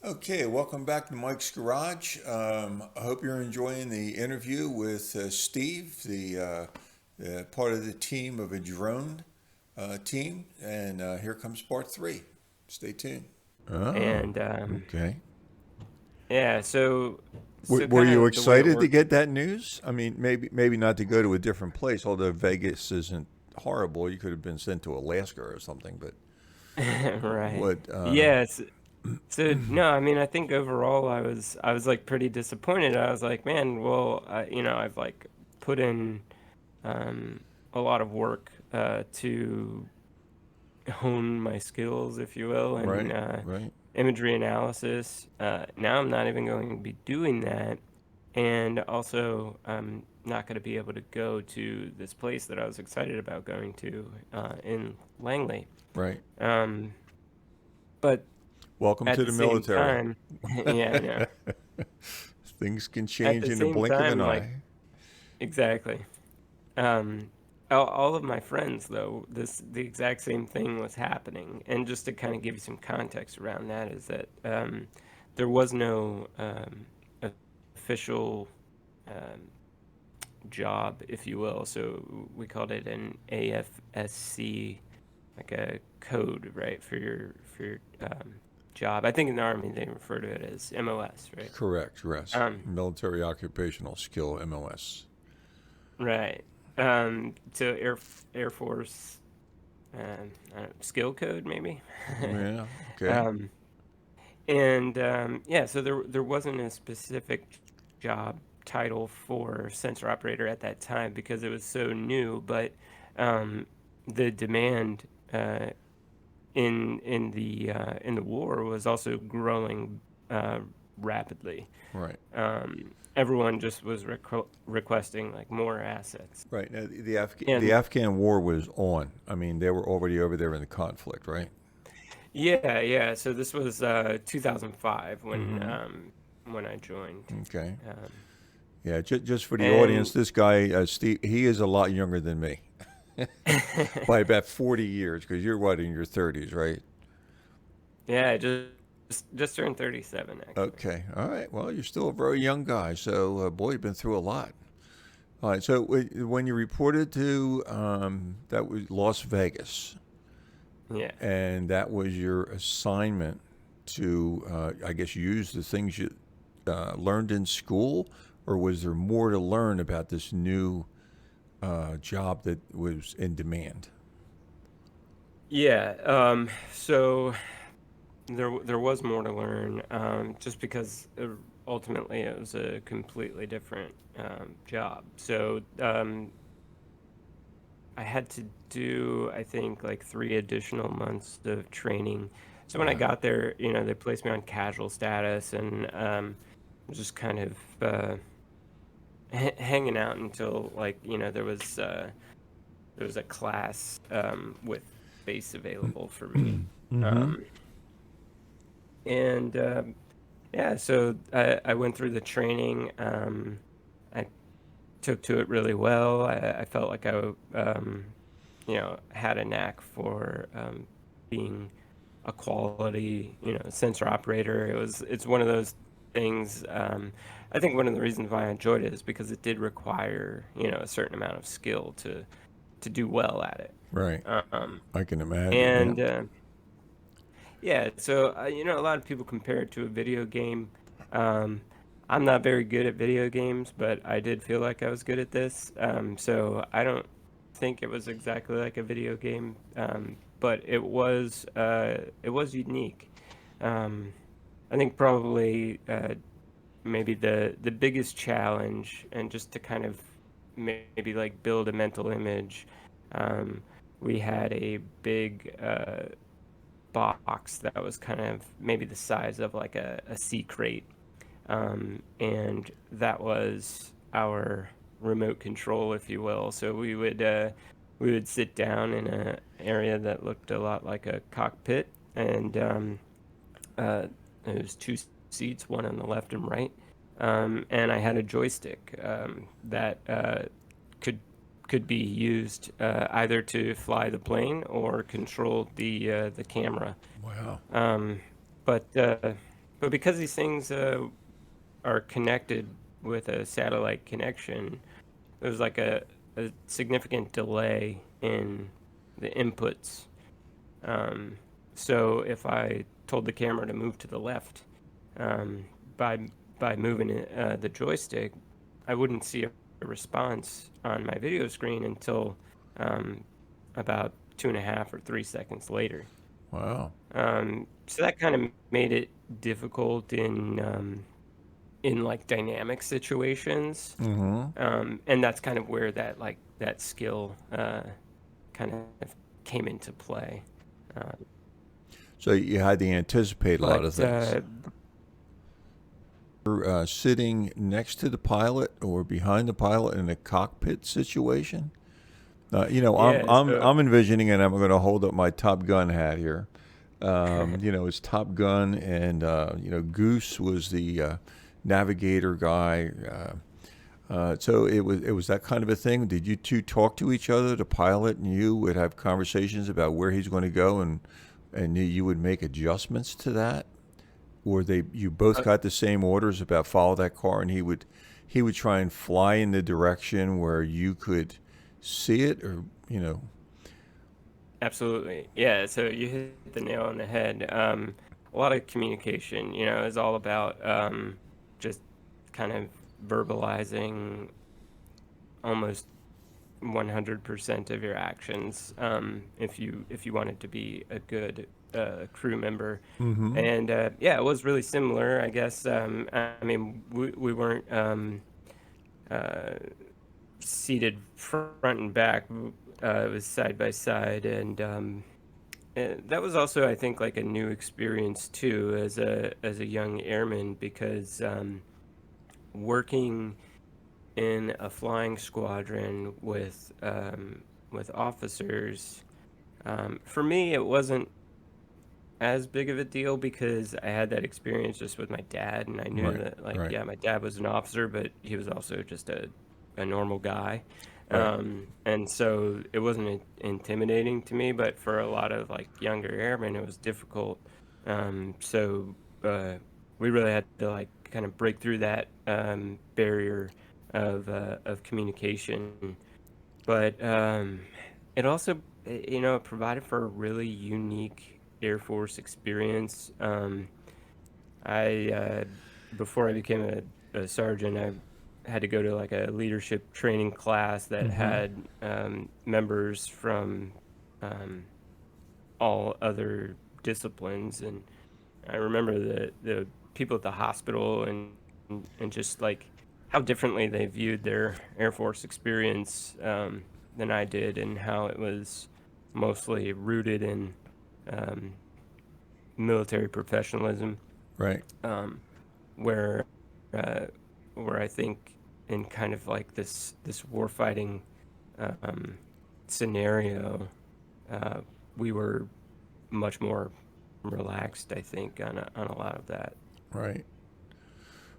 Okay, welcome back to Mike's Garage. I hope you're enjoying the interview with Steve, the part of the team of a drone team. And here comes part three. Stay tuned. Oh, And okay. yeah, so Were kind you of the way it excited to worked. get that news? I mean, maybe not to go to a different place, although Vegas isn't horrible. You could have been sent to Alaska or something, but Right. what? Yes. So no, I mean, I think overall I was like pretty disappointed. I was like, man, well, I've like put in um a lot of work to hone my skills, if you will, and Right, right. imagery analysis. Now I'm not even going to be doing that, and also I'm not going to be able to go to this place that I was excited about going to in Langley. Right. Um, but Welcome at to the the same military. time, yeah, I know. Things can At change the in the same blink of an time, like eye. exactly. Um, all of my friends, though, the exact same thing was happening. And just to kind of give you some context around that, is that there was no official um, job, if you will. So we called it an AFSC, like a code, right, for your job. I think in the Army they refer to it as MOS, right? Correct, yes. Um, Military Occupational Skill, MOS. right. So Air Force I don't know, skill code maybe. Yeah, okay. um, and yeah, so there wasn't a specific job title for sensor operator at that time because it was so new, but um, the demand in the war was also growing uh, rapidly. Right. Everyone just was requesting like more assets, Right. Now, the and Afghan war was on. I mean, they were already over there in the conflict, right? yeah, yeah. So this was 2005 Mm-hmm. when I joined. Okay. Um, Yeah, just for the audience, and this guy, Steve, he is a lot younger than me by about 40 years, because you're what, in your 30s, right? yeah, I just turned 37 actually. Okay. All right. Well, you're still a very young guy. So, boy, you've been through a lot. All right. So, when you reported to that was Las Vegas, Yeah. and that was your assignment to, I guess, use the things you learned in school, or was there more to learn about this new job that was in demand? Yeah. So there was more to learn, just because ultimately it was a completely different job. So I had to do, I think, like 3 additional months of training. So when I Wow. got there, they placed me on casual status and just kind of hanging out until like there was a class with space available for me. Mm-hmm. Um, and yeah, so I went through the training. I took to it really well. I felt like I had a knack for being a quality, sensor operator. It's one of those things. I think one of the reasons why I enjoyed it is because it did require, a certain amount of skill to do well at it. Right. Um, I can imagine. Yeah. and yeah, so a lot of people compare it to a video game. Um, I'm not very good at video games, but I did feel like I was good at this. So I don't think it was exactly like a video game, but it was unique. Um, I think probably maybe the biggest challenge, and just to kind of maybe like build a mental image. Um, we had a big box that was kind of maybe the size of like a sea crate. And that was our remote control, if you will. So we would sit down in an area that looked a lot like a cockpit, and uh, there was two seats, one on the left and right. And I had a joystick that could could be used either to fly the plane or control the camera. Wow. Um, but but because these things are connected with a satellite connection, there's like a significant delay in the inputs. Um, so if I told the camera to move to the left, um, by by moving the joystick, I wouldn't see a response on my video screen until um, about 2.5 or 3 seconds later. Wow. So that kind of made it difficult in like dynamic situations, Mm-hmm. and that's kind of where that skill kind of came into play. Uh, So you had to anticipate a lot of but things. You're sitting next to the pilot or behind the pilot in a cockpit situation. I'm yeah, I'm so I'm envisioning, and I'm going to hold up my Top Gun hat here. It's Top Gun, and Goose was the navigator guy. So it was that kind of a thing. Did you two talk to each other? The pilot and you would have conversations about where he's going to go, and you would make adjustments to that, or you both uh, got the same orders about follow that car, and he would try and fly in the direction where you could see it, or absolutely, yeah. So you hit the nail on the head. A lot of communication, is all about just kind of verbalizing almost 100% of your actions, if you wanted to be a good crew member. Mm-hmm. And yeah, it was really similar, I guess. I mean, we weren't uh, seated front and back. It was side by side, and that was also, I think, like a new experience too, as a young airman, because working in a flying squadron with officers. For me, it wasn't as big of a deal because I had that experience just with my dad, and I knew Right. that, like, Right. yeah, my dad was an officer, but he was also just a normal guy. Right. And so it wasn't intimidating to me, but for a lot of like younger airmen, it was difficult. So we really had to like kind of break through that barrier of communication. But it also, it provided for a really unique Air Force experience. I Before I became a sergeant, I had to go to like a leadership training class that Mm-hmm. had members from um, all other disciplines, and I remember the people at the hospital and just like how differently they viewed their Air Force experience than I did, and how it was mostly rooted in um, military professionalism, Right. um, where uh, where I think in kind of like this warfighting um, scenario, uh, we were much more relaxed, I think, on a lot of that. Right.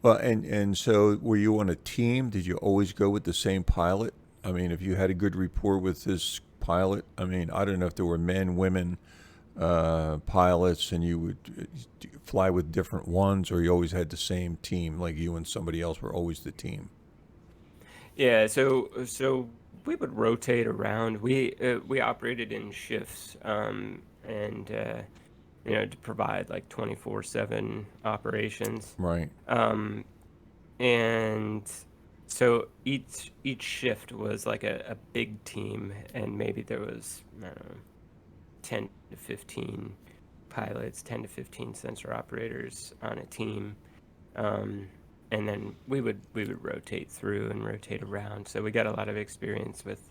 Well, and so were you on a team? Did you always go with the same pilot? I mean, if you had a good rapport with this pilot, I mean, I don't know if there were men, women, pilots, and you would fly with different ones, or you always had the same team, like you and somebody else were always the team. Yeah, so we would rotate around. We operated in shifts, and to provide like 24/7 operations. Right. Um, and so each shift was like a big team, and maybe there was, I don't know, 10 to 15 pilots, 10 to 15 sensor operators on a team. Um, and then we would rotate through and rotate around. So we got a lot of experience with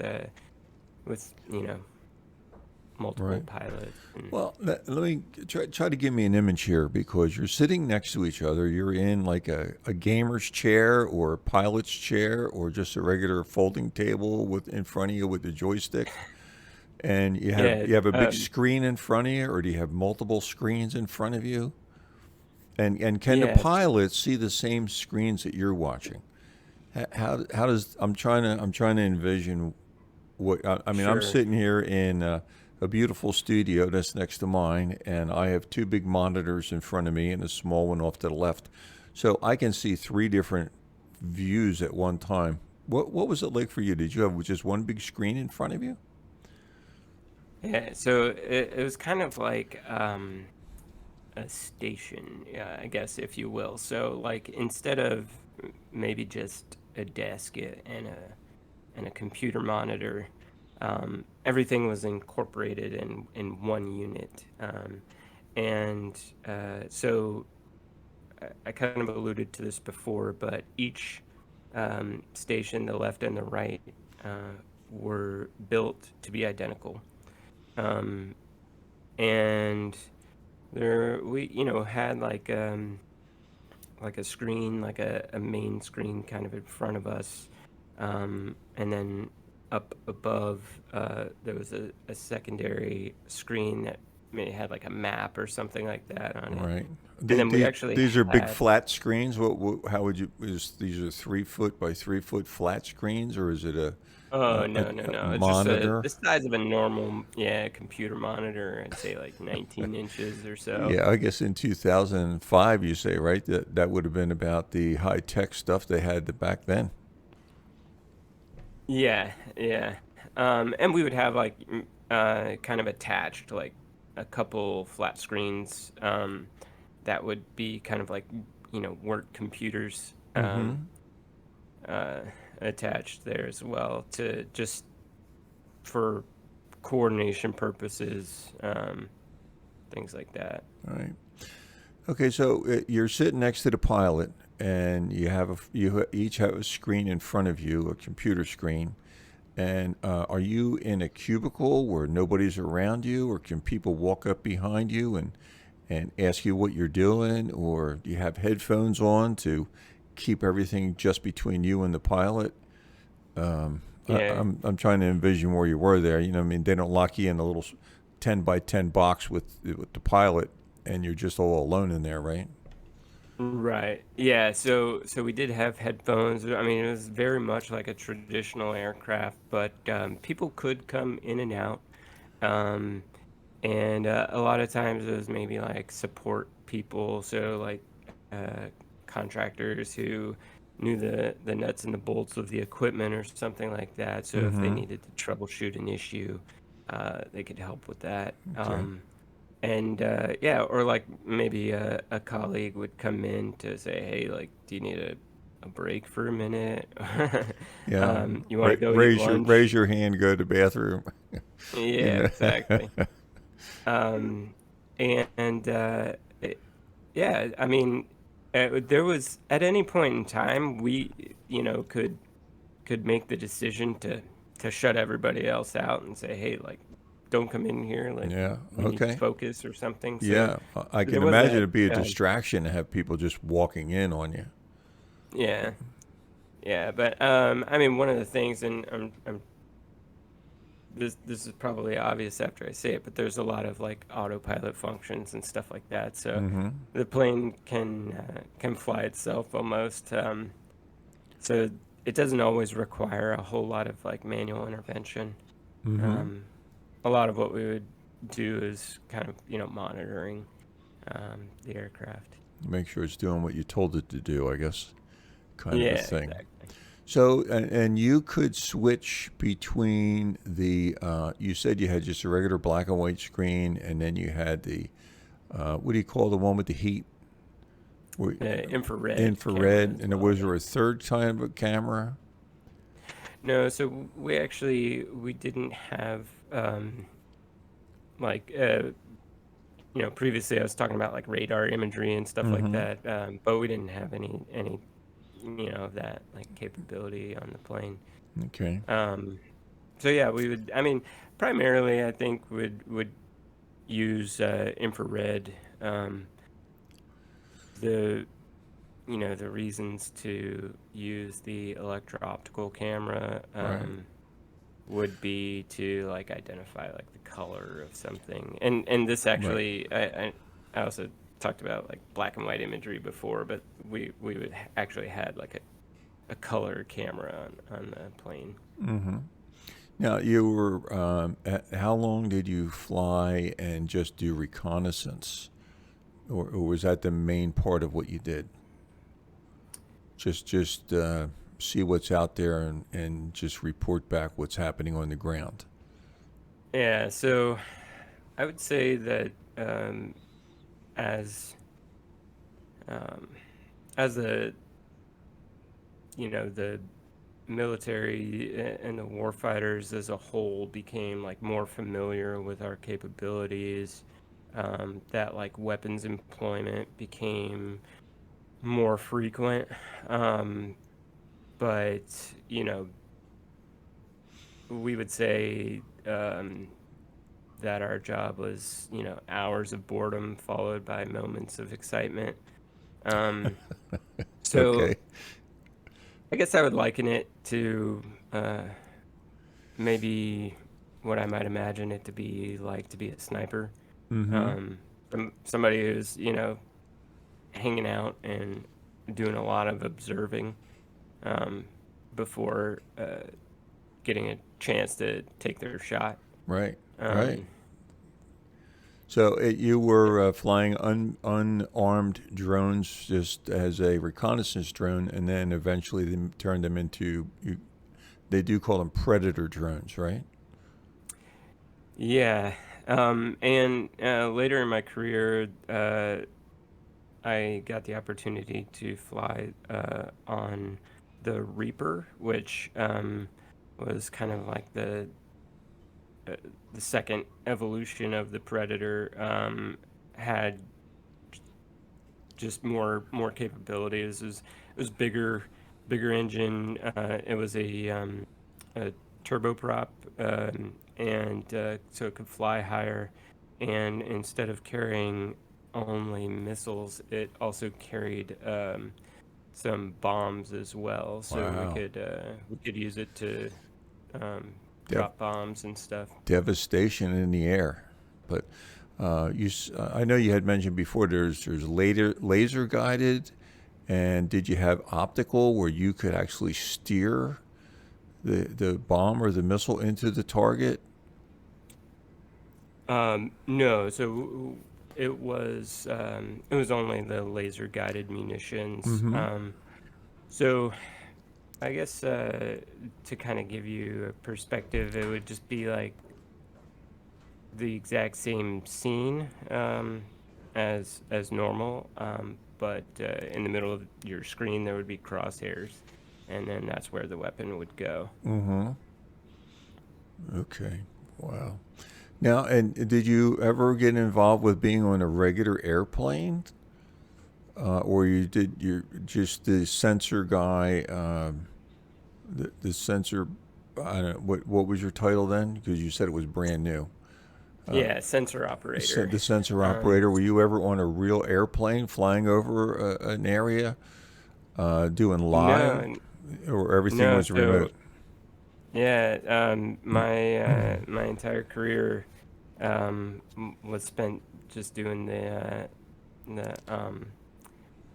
multiple Right. pilots. And Well, let me try to give me an image here, because you're sitting next to each other. You're in like a gamer's chair or a pilot's chair or just a regular folding table with in front of you with the joystick. And you have yeah, you have a big screen in front of you, or do you have multiple screens in front of you? And can the yeah, pilot see the same screens that you're watching? How does I'm trying to envision what I mean. I'm sure. sitting here in a beautiful studio that's next to mine, and I have two big monitors in front of me and a small one off to the left, so I can see three different views at one time. What was it like for you? Did you have just one big screen in front of you? Yeah, so it was kind of like a station, yeah, I guess, if you will. So like instead of maybe just a desk and a computer monitor, everything was incorporated in one unit. And so I kind of alluded to this before, but each station, the left and the right, were built to be identical. Um, and there we, had like a screen, like a main screen kind of in front of us. And then up above, there was a secondary screen that may had like a map or something like that on it. Right. And then we actually These are big had, flat screens. How would you? These are 3 foot by 3 foot flat screens, or is it oh, a, no, no, a no. It's just the monitor? size of a normal, yeah, computer monitor. I'd say like 19 inches or so. Yeah, I guess in 2005, you say, right? That would have been about the high tech stuff they had back then. Yeah, yeah. And we would have like kind of attached like a couple flat screens that would be kind of like work computers Mm-hmm. uh, attached there as well to just for coordination purposes, things like that. All right. Okay, so you're sitting next to the pilot, and you each have a screen in front of you, a computer screen. And are you in a cubicle where nobody's around you, or can people walk up behind you and ask you what you're doing, or do you have headphones on to keep everything just between you and the pilot? Yeah. I'm trying to envision where you were there. I mean, they don't lock you in a little 10 by 10 box with the pilot, and you're just all alone in there, right? Right. Yeah, so we did have headphones. I mean, it was very much like a traditional aircraft, but people could come in and out. Um, and a lot of times it was maybe like support people, so like uh, contractors who knew the nuts and the bolts of the equipment or something like that. So if they Mm-hmm. needed to troubleshoot an issue, they could help with that. Okay. And yeah, or like maybe a colleague would come in to say, hey, like, do you need a break for a minute? Yeah. You want to go eat Raise lunch? your hand. Go to the bathroom. You Yeah, know. exactly. Um, and yeah, I mean, there was at any point in time we, could make the decision to shut everybody else out and say, hey, like, don't come in here, like, Yeah. we need to Okay. focus or something. So Yeah. I there can was imagine that. it'd be a distraction to have people just walking in on you. Yeah, yeah, but I mean, one of the things, and I'm this is probably obvious after I say it, but there's a lot of like autopilot functions and stuff like that. So Mm-hmm. the plane can fly itself almost. So it doesn't always require a whole lot of like manual intervention. Mm-hmm. Um, a lot of what we would do is kind of monitoring the aircraft. Make sure it's doing what you told it to do, I guess, kind of a Yeah, thing. exactly. So, and you could switch between you said you had just a regular black and white screen, and then you had what do you call the one with the heat? Where- Infrared camera Infrared, as and well. was Yeah. there a third kind of a camera? No, so we didn't have like previously I was talking about like radar imagery and stuff like Mm-hmm. that, but we didn't have any of that like capability on the plane. Okay. Um, so yeah, we would. I mean, primarily I think would use infrared. The the reasons to use the electro-optical camera Right. would be to like identify like the color of something. And this Right. actually I also talked about like black and white imagery before, but we would actually had like a color camera on the plane. Mm-hmm. Now, you were, how long did you fly and just do reconnaissance? Or was that the main part of what you did? Just see what's out there and just report back what's happening on the ground. Yeah, so I would say that as um, as the military and the warfighters as a whole became like more familiar with our capabilities, that like weapons employment became more frequent. Um, but we would say that our job was hours of boredom followed by moments of excitement. Um, so Okay. I guess I would liken it to uh, maybe what I might imagine it to be like to be a sniper. Mm-hmm. Um, somebody who's, hanging out and doing a lot of observing um, before getting a chance to take their shot. Right. Right. Um, So you were flying unarmed drones just as a reconnaissance drone, and then eventually they turned them into they do call them predator drones, right? yeah. And later in my career, I got the opportunity to fly on the Reaper, which was kind of like uh, the second evolution of the Predator. Had just more capabilities. It was bigger engine. It was a turboprop, and so it could fly higher. And instead of carrying only missiles, it also carried some bombs as well. So Wow. we could use it to um, Dev- drop bombs and stuff. devastation in the air. But I know you had mentioned before there's laser guided, and did you have optical where you could actually steer the bomb or the missile into the target? No, so it was only the laser guided munitions. Mm-hmm. So I guess to kind of give you a perspective, it would just be like the exact same scene as normal, but in the middle of your screen there would be crosshairs, and then that's where the weapon would go. Mm-hmm. Okay. Wow. Now, and did you ever get involved with being on a regular airplane, or you're just the sensor guy? The sensor. I don't know, what was your title then? Because you said it was brand new. Yeah, sensor operator. The sensor Um, operator. Were you ever on a real airplane flying over an area, doing live, no, or everything no. was So remote? yeah, my entire career was spent just doing the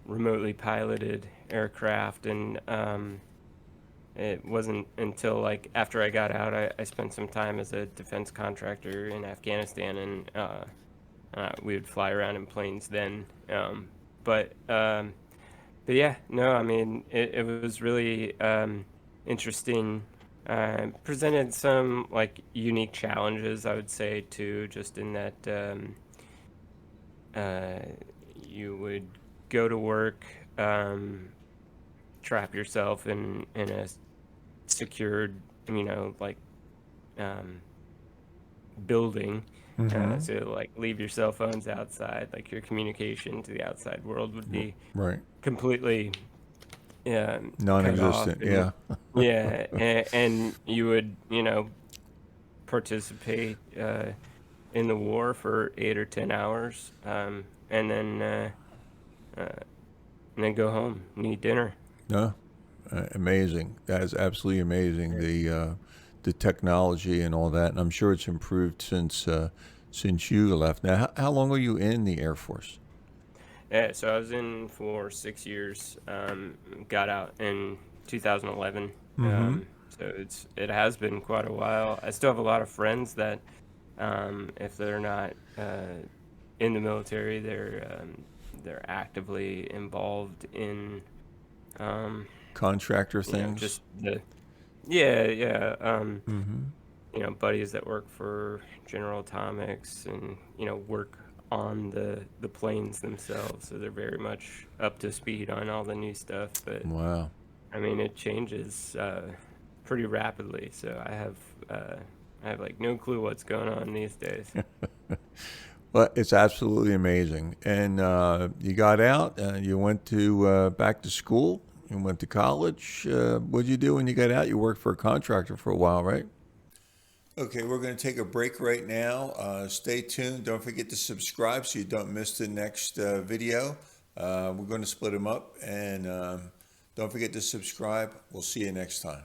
remotely piloted aircraft, and it wasn't until like after I got out, I spent some time as a defense contractor in Afghanistan, and we would fly around in planes then. But but yeah, no, I mean it was really interesting. Presented some like unique challenges, I would say, too, just in that uh, you would go to work, um, trap yourself in a secured, like um, building. Mm-hmm. So like leave your cell phones outside, like your communication to the outside world would be Right. completely cut off, Non-existent. and Yeah. yeah, and you would participate in the war for 8 or 10 hours, uh, and then go home and eat dinner. No. Amazing. That is absolutely amazing. The technology and all that, and I'm sure it's improved since you left. Now, how long were you in the Air Force? Yeah, so I was in for 6 years. Got out in 2011. Mm-hmm. So it has been quite a while. I still have a lot of friends that, if they're not in the military, they're actively involved in, um, Contractor things. just the yeah, yeah. Hmm. Buddies that work for General Atomics and, work on the planes themselves, so they're very much up to speed on all the new stuff. But Wow. I mean, it changes pretty rapidly, so I have like no clue what's going on these days. Well, it's absolutely amazing. And you got out. You went to back to school. You went to college. What did you do when you got out? You worked for a contractor for a while, right? Okay, we're going to take a break right now. Stay tuned. Don't forget to subscribe so you don't miss the next video. We're going to split them up. And don't forget to subscribe. We'll see you next time.